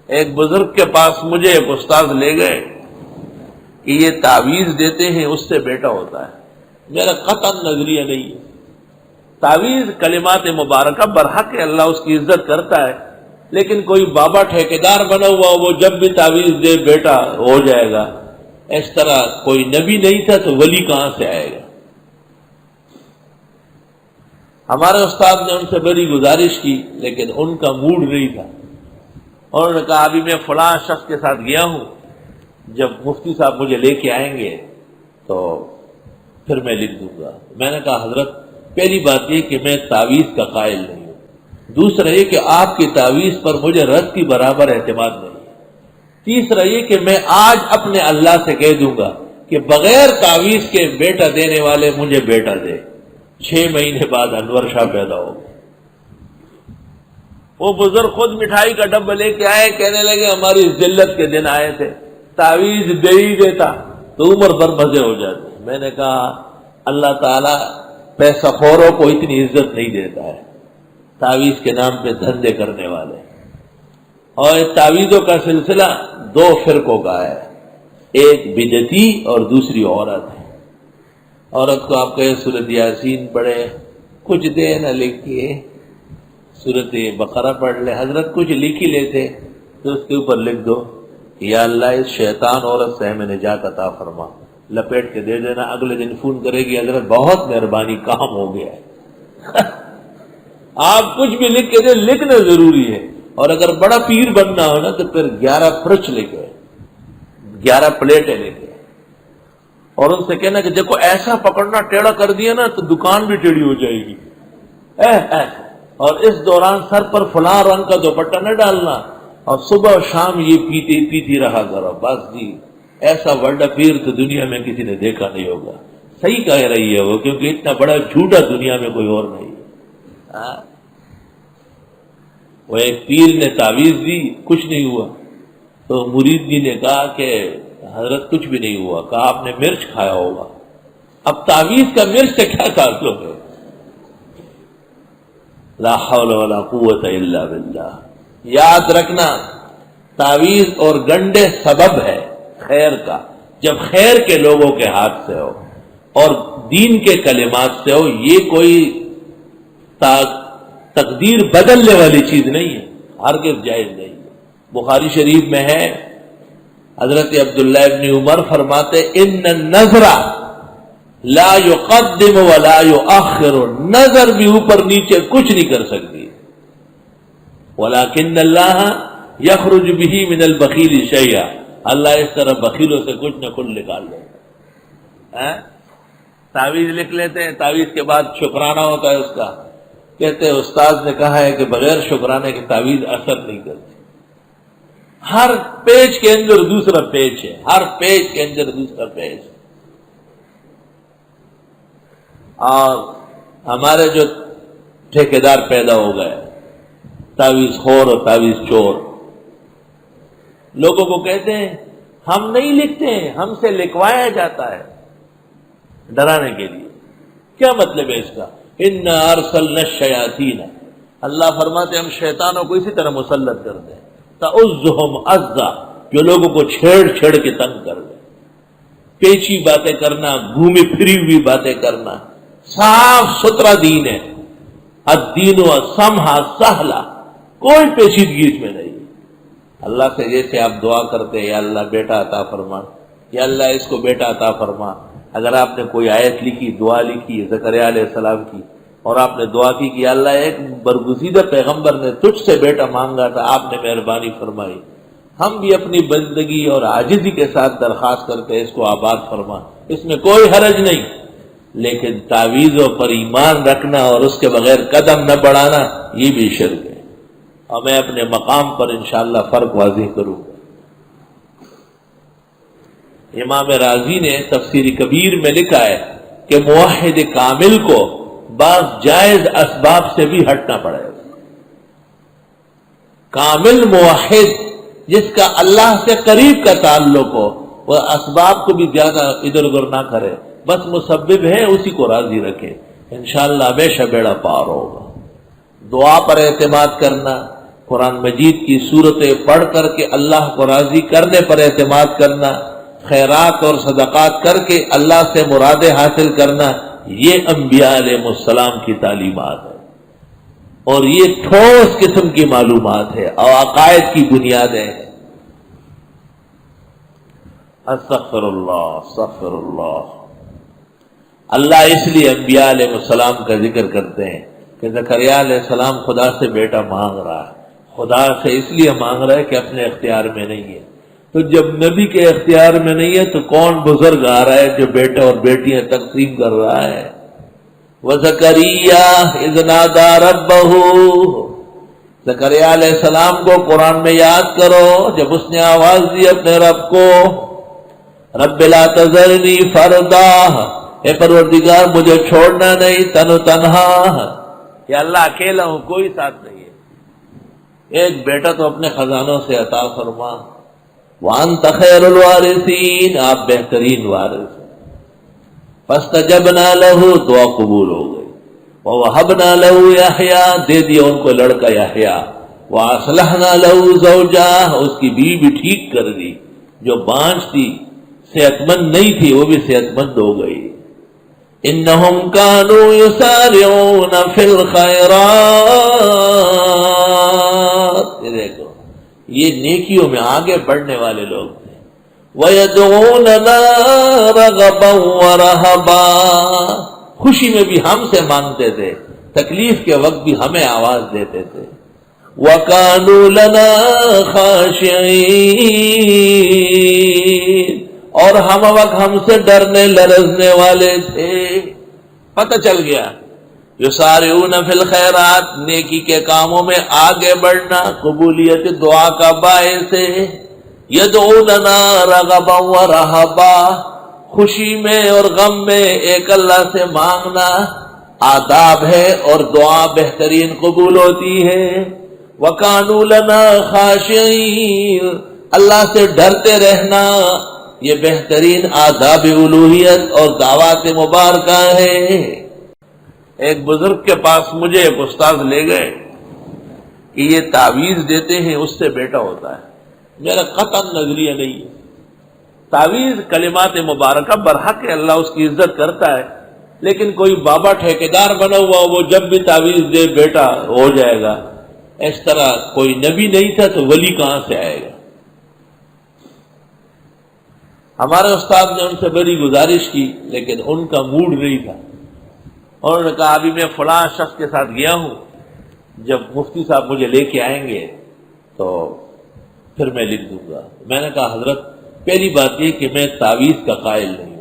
ایک بزرگ کے پاس مجھے ایک استاد لے گئے کہ یہ تعویذ دیتے ہیں اس سے بیٹا ہوتا ہے. میرا قطعا نظریہ نہیں ہے. تعویذ کلمات مبارکہ برحق ہے، اللہ اس کی عزت کرتا ہے، لیکن کوئی بابا ٹھیکیدار بنا ہوا وہ جب بھی تعویذ دے بیٹا ہو جائے گا، اس طرح کوئی نبی نہیں تھا تو ولی کہاں سے آئے گا؟ ہمارے استاد نے ان سے بڑی گزارش کی لیکن ان کا موڈ نہیں تھا. انہوں نے کہا ابھی میں فلاں شخص کے ساتھ گیا ہوں، جب مفتی صاحب مجھے لے کے آئیں گے تو پھر میں لکھ دوں گا. میں نے کہا حضرت پہلی بات یہ کہ میں تعویذ کا قائل نہیں ہوں، دوسرا یہ کہ آپ کی تعویذ پر مجھے رد کی برابر اعتماد نہیں ہے، تیسرا یہ کہ میں آج اپنے اللہ سے کہہ دوں گا کہ بغیر تعویذ کے بیٹا دینے والے مجھے بیٹا دے. 6 مہینے بعد انور شاہ پیدا ہو گئے. وہ بزرگ خود مٹھائی کا ڈبہ لے کے آئے، کہنے لگے ہماری ذلت کے دن آئے تھے، تعویذ دے ہی دیتا تو عمر بھر مزے ہو جاتے. میں نے کہا اللہ تعالیٰ پیسہ خوروں کو اتنی عزت نہیں دیتا ہے، تعویذ کے نام پہ دھندے کرنے والے. اور تعویذوں کا سلسلہ 2 فرقوں کا ہے، ایک بدعتی اور دوسری عورت ہے. عورت کو آپ کہیں سورۃ یاسین پڑھے، کچھ دے نہ لکھیے، سورۃ بقرہ پڑھ لے. حضرت کچھ لکھ ہی لیتے تو اس کے اوپر لکھ دو یا اللہ اس شیطان عورت سے ہمیں نجات عطا فرما، لپیٹ کے دے دینا. اگلے دن فون کرے گی حضرت بہت مہربانی کام ہو گیا ہے. آپ کچھ بھی لکھ کے دیں، لکھنا ضروری ہے. اور اگر بڑا پیر بننا ہو نا تو پھر 11 پرچ لکھے، 11 پلیٹیں لکھے اور ان سے کہنا کہ دیکھو ایسا پکڑنا، ٹیڑھا کر دیا نا تو دکان بھی ٹیڑھی ہو جائے گی. اور اس دوران سر پر فلاں رنگ کا دوپٹہ نہ ڈالنا اور صبح و شام یہ پیتی رہا کرو. بس جی ایسا بڑا پیر تو دنیا میں کسی نے دیکھا نہیں ہوگا. صحیح کہہ رہی ہے وہ، کیونکہ اتنا بڑا جھوٹا دنیا میں کوئی اور نہیں. وہ ایک پیر نے تعویذ دی، کچھ نہیں ہوا تو مرید جی نے کہا کہ حضرت کچھ بھی نہیں ہوا. کہا آپ نے مرچ کھایا ہوگا. اب تعویذ کا مرچ سے کیا تعلق ہے؟ لا حول ولا قوت الا باللہ. یاد رکھنا تعویذ اور گنڈے سبب ہے خیر کا. جب خیر کے لوگوں کے ہاتھ سے ہو اور دین کے کلمات سے ہو، یہ کوئی تقدیر بدلنے والی چیز نہیں ہے، ہرگز جائز نہیں ہے. بخاری شریف میں ہے، حضرت عبداللہ ابن عمر فرماتے ان النظر لا يقدم ولا يؤخر، نظر بھی اوپر نیچے کچھ نہیں کر سکتی. ولكن اللہ یخرج به من البخیل شیئا، اللہ اس طرح بخیلوں سے کچھ نہ کچھ نکال لے. تعویذ لکھ لیتے ہیں، تعویذ کے بعد شکرانہ ہوتا ہے اس کا. کہتے ہیں استاد نے کہا ہے کہ بغیر شکرانے کے تعویذ اثر نہیں کرتی. ہر پیج کے اندر دوسرا پیج ہے، ہر پیج کے اندر دوسرا پیج. اور ہمارے جو ٹھیکیدار پیدا ہو گئے، تعویذ خور اور تعویذ چور، لوگوں کو کہتے ہیں ہم نہیں لکھتے ہیں، ہم سے لکھوایا جاتا ہے ڈرانے کے لیے. کیا مطلب ہے اس کا؟ اِنَّا أَرْسَلْنَا الشَّيَاطِينَ، اللہ فرماتے ہم شیطانوں کو اسی طرح مسلط کرتے ہیں. تَعُزُّهُمْ عَزًّا، جو لوگوں کو چھیڑ کے تنگ کر دے، پیچی باتیں کرنا، گھومی پھری ہوئی باتیں کرنا. صاف ستھرا دین ہے، الدین سمحا سہلا، کوئی پیچیدگی اس میں نہیں. اللہ سے جیسے آپ دعا کرتے یا اللہ بیٹا عطا فرما، یا اللہ اس کو بیٹا عطا فرما. اگر آپ نے کوئی آیت لکھی، دعا لکھی زکریا علیہ السلام کی، اور آپ نے دعا کی کہ اللہ ایک برگزیدہ پیغمبر نے تجھ سے بیٹا مانگا تھا، آپ نے مہربانی فرمائی. ہم بھی اپنی بندگی اور عاجزی کے ساتھ درخواست کرتے ہیں اس کو آباد فرما، اس میں کوئی حرج نہیں. لیکن تعویذوں پر ایمان رکھنا اور اس کے بغیر قدم نہ بڑھانا یہ بھی شرک ہے. اور میں اپنے مقام پر انشاءاللہ فرق واضح کروں. امام رازی نے تفسیر کبیر میں لکھا ہے کہ موحد کامل کو بعض جائز اسباب سے بھی ہٹنا پڑے گا. کامل موحد جس کا اللہ سے قریب کا تعلق ہو، وہ اسباب کو بھی زیادہ ادھر ادھر نہ کرے، بس مسبب ہے اسی کو راضی رکھے، انشاءاللہ ہمیشہ بیڑا پار ہوگا. دعا پر اعتماد کرنا، قرآن مجید کی صورتیں پڑھ کر کے اللہ کو راضی کرنے پر اعتماد کرنا، خیرات اور صدقات کر کے اللہ سے مرادیں حاصل کرنا، یہ انبیاء علیہ السلام کی تعلیمات ہے، اور یہ ٹھوس قسم کی معلومات ہے اور عقائد کی بنیادیں ہیں۔ استغفر اللہ استغفر اللہ۔ اللہ اس لیے انبیاء علیہ السلام کا ذکر کرتے ہیں کہ زکریا علیہ السلام خدا سے بیٹا مانگ رہا ہے، خدا سے اس لیے مانگ رہا ہے کہ اپنے اختیار میں نہیں ہے۔ تو جب نبی کے اختیار میں نہیں ہے تو کون بزرگ آ رہا ہے جو بیٹے اور بیٹیاں تقسیم کر رہا ہے؟ وَزَكَرِيَّا إِذْ نَادَى رَبَّهُ، زکریا علیہ السلام کو قرآن میں یاد کرو جب اس نے آواز دی اپنے رب کو، رب لا تذرنی فردا، اے پروردگار مجھے چھوڑنا نہیں تنہا، کہ اللہ اکیلا ہوں، کوئی ساتھ نہیں ہے، ایک بیٹا تو اپنے خزانوں سے عطا فرما، وَأَنْتَ خَيْرُ الْوَارِثِينَ، آپ بہترین وارث ہیں۔ فَاسْتَجَبْنَا لَهُ، دعا قبول ہو گئی، وَوَهَبْنَا لَهُ يَحْيَىٰ، دے دیا ان کو لڑکا یحییٰ، وَأَصْلَحْنَا لَهُ زَوْجَهُ، اس کی بیوی بھی ٹھیک کر دی، جو بانج تھی، صحت مند نہیں تھی، وہ بھی صحت مند ہو گئی۔ انہم کانوا یسارعون فی الخیرات، یہ دیکھو یہ نیکیوں میں آگے بڑھنے والے لوگ تھے، وَيَدْعُونَنَا رَغَبًا وَرَهَبًا، خوشی میں بھی ہم سے مانگتے تھے، تکلیف کے وقت بھی ہمیں آواز دیتے تھے، وَكَانُوا لَنَا خَاشِعِينَ، اور ہم وقت ہم سے ڈرنے لرزنے والے تھے۔ پتہ چل گیا یسارعون فی الخیرات، نیکی کے کاموں میں آگے بڑھنا قبولیت دعا کا باعث ہے، یدعوننا رغبا ورہبا، خوشی میں اور غم میں ایک اللہ سے مانگنا آداب ہے اور دعا بہترین قبول ہوتی ہے۔ وَكَانُوا لَنَا خَاشِعِينَ، اللہ سے ڈرتے رہنا یہ بہترین آداب الوہیت اور دعوات مبارکہ ہے۔ ایک بزرگ کے پاس مجھے ایک استاد لے گئے کہ یہ تعویذ دیتے ہیں اس سے بیٹا ہوتا ہے، میرا قطعاً نظریہ نہیں ہے۔ تعویذ کلمات مبارکہ برحق ہے، اللہ اس کی عزت کرتا ہے، لیکن کوئی بابا ٹھیکیدار بنا ہوا وہ جب بھی تعویذ دے بیٹا ہو جائے گا، اس طرح کوئی نبی نہیں تھا تو ولی کہاں سے آئے گا؟ ہمارے استاد نے ان سے بڑی گزارش کی لیکن ان کا موڈ نہیں تھا، انہوں نے کہا ابھی میں فلاں شخص کے ساتھ گیا ہوں، جب مفتی صاحب مجھے لے کے آئیں گے تو پھر میں لکھ دوں گا۔ میں نے کہا حضرت پہلی بات یہ کہ میں تعویذ کا قائل نہیں،